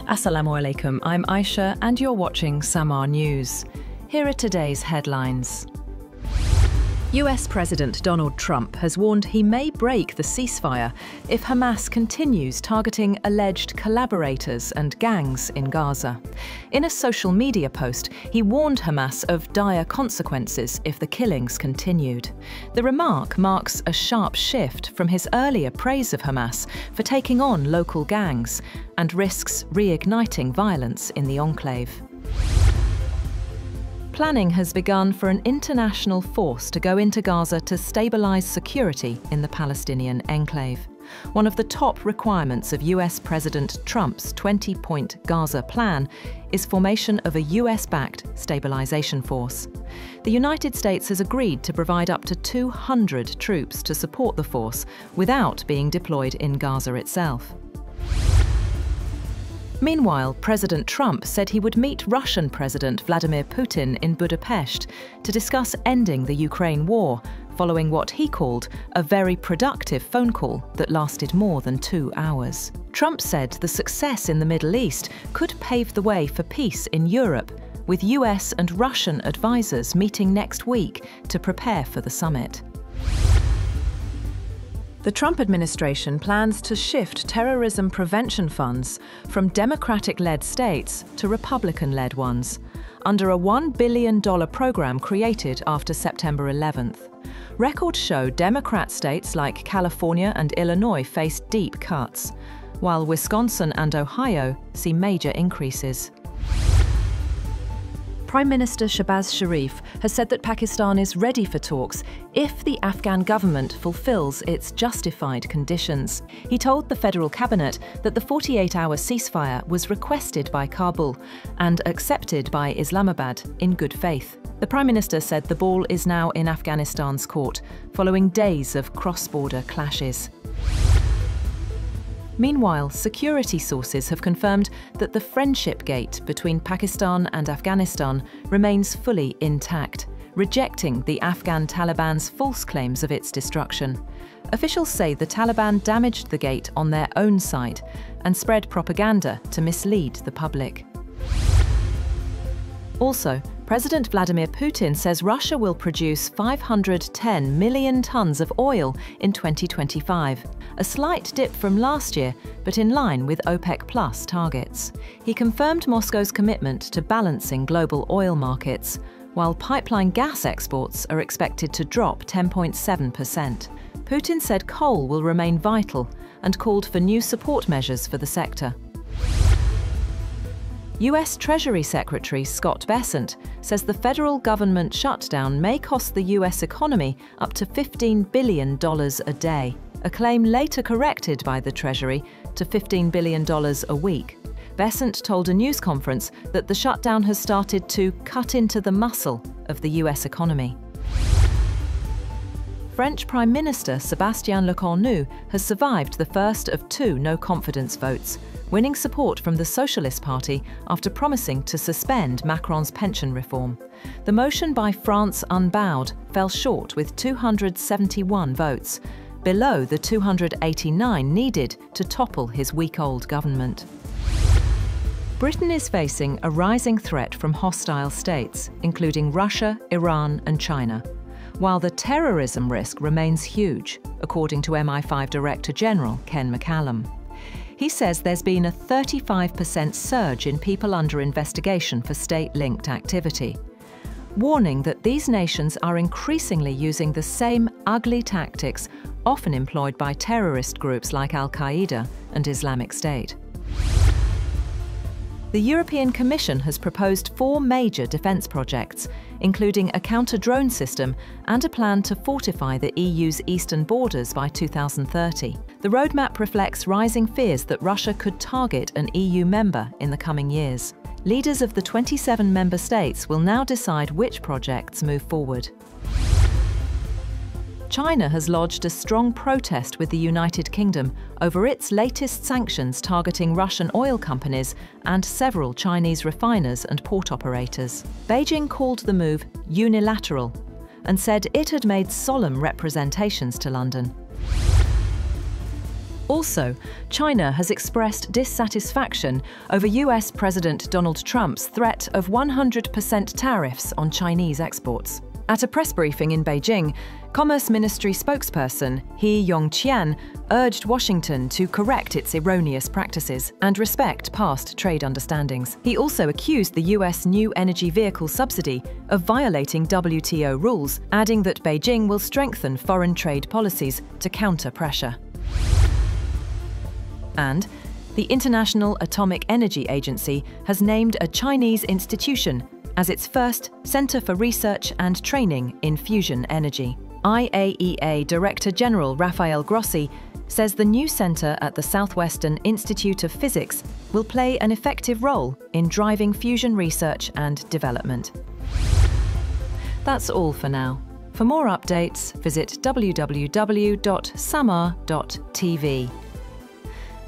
Assalamu alaikum, I'm Aisha and you're watching SAMAA News. Here are today's headlines. US President Donald Trump has warned he may break the ceasefire if Hamas continues targeting alleged collaborators and gangs in Gaza. In a social media post, he warned Hamas of dire consequences if the killings continued. The remark marks a sharp shift from his earlier praise of Hamas for taking on local gangs and risks reigniting violence in the enclave. Planning has begun for an international force to go into Gaza to stabilize security in the Palestinian enclave. One of the top requirements of US President Trump's 20-point Gaza plan is formation of a US-backed stabilization force. The United States has agreed to provide up to 200 troops to support the force without being deployed in Gaza itself. Meanwhile, President Trump said he would meet Russian President Vladimir Putin in Budapest to discuss ending the Ukraine war, following what he called a very productive phone call that lasted more than 2 hours. Trump said the success in the Middle East could pave the way for peace in Europe, with US and Russian advisors meeting next week to prepare for the summit. The Trump administration plans to shift terrorism prevention funds from Democratic-led states to Republican-led ones, under a $1 billion program created after September 11th. Records show Democrat states like California and Illinois face deep cuts, while Wisconsin and Ohio see major increases. Prime Minister Shehbaz Sharif has said that Pakistan is ready for talks if the Afghan government fulfills its justified conditions. He told the federal cabinet that the 48-hour ceasefire was requested by Kabul and accepted by Islamabad in good faith. The Prime Minister said the ball is now in Afghanistan's court, following days of cross-border clashes. Meanwhile, security sources have confirmed that the friendship gate between Pakistan and Afghanistan remains fully intact, rejecting the Afghan Taliban's false claims of its destruction. Officials say the Taliban damaged the gate on their own site and spread propaganda to mislead the public. Also, President Vladimir Putin says Russia will produce 510 million tons of oil in 2025, a slight dip from last year, but in line with OPEC+ targets. He confirmed Moscow's commitment to balancing global oil markets, while pipeline gas exports are expected to drop 10.7%. Putin said coal will remain vital and called for new support measures for the sector. US Treasury Secretary Scott Bessent says the federal government shutdown may cost the US economy up to $15 billion a day, a claim later corrected by the Treasury to $15 billion a week. Bessent told a news conference that the shutdown has started to cut into the muscle of the US economy. French Prime Minister Sébastien Lecornu has survived the first of 2 no-confidence votes, winning support from the Socialist Party after promising to suspend Macron's pension reform. The motion by France Unbowed fell short with 271 votes, below the 289 needed to topple his week-old government. Britain is facing a rising threat from hostile states, including Russia, Iran and China, while the terrorism risk remains huge, according to MI5 Director General Ken McCallum. He says there's been a 35% surge in people under investigation for state-linked activity, warning that these nations are increasingly using the same ugly tactics often employed by terrorist groups like Al-Qaeda and Islamic State. The European Commission has proposed 4 major defence projects, including a counter-drone system and a plan to fortify the EU's eastern borders by 2030. The roadmap reflects rising fears that Russia could target an EU member in the coming years. Leaders of the 27 member states will now decide which projects move forward. China has lodged a strong protest with the United Kingdom over its latest sanctions targeting Russian oil companies and several Chinese refiners and port operators. Beijing called the move unilateral and said it had made solemn representations to London. Also, China has expressed dissatisfaction over US President Donald Trump's threat of 100% tariffs on Chinese exports. At a press briefing in Beijing, Commerce Ministry spokesperson He Yongqian urged Washington to correct its erroneous practices and respect past trade understandings. He also accused the US new energy vehicle subsidy of violating WTO rules, adding that Beijing will strengthen foreign trade policies to counter pressure. And the International Atomic Energy Agency has named a Chinese institution as its first Center for Research and Training in Fusion Energy. IAEA Director General Rafael Grossi says the new center at the Southwestern Institute of Physics will play an effective role in driving fusion research and development. That's all for now. For more updates, visit www.SAMAA TV.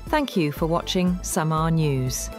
Thank you for watching SAMAA News.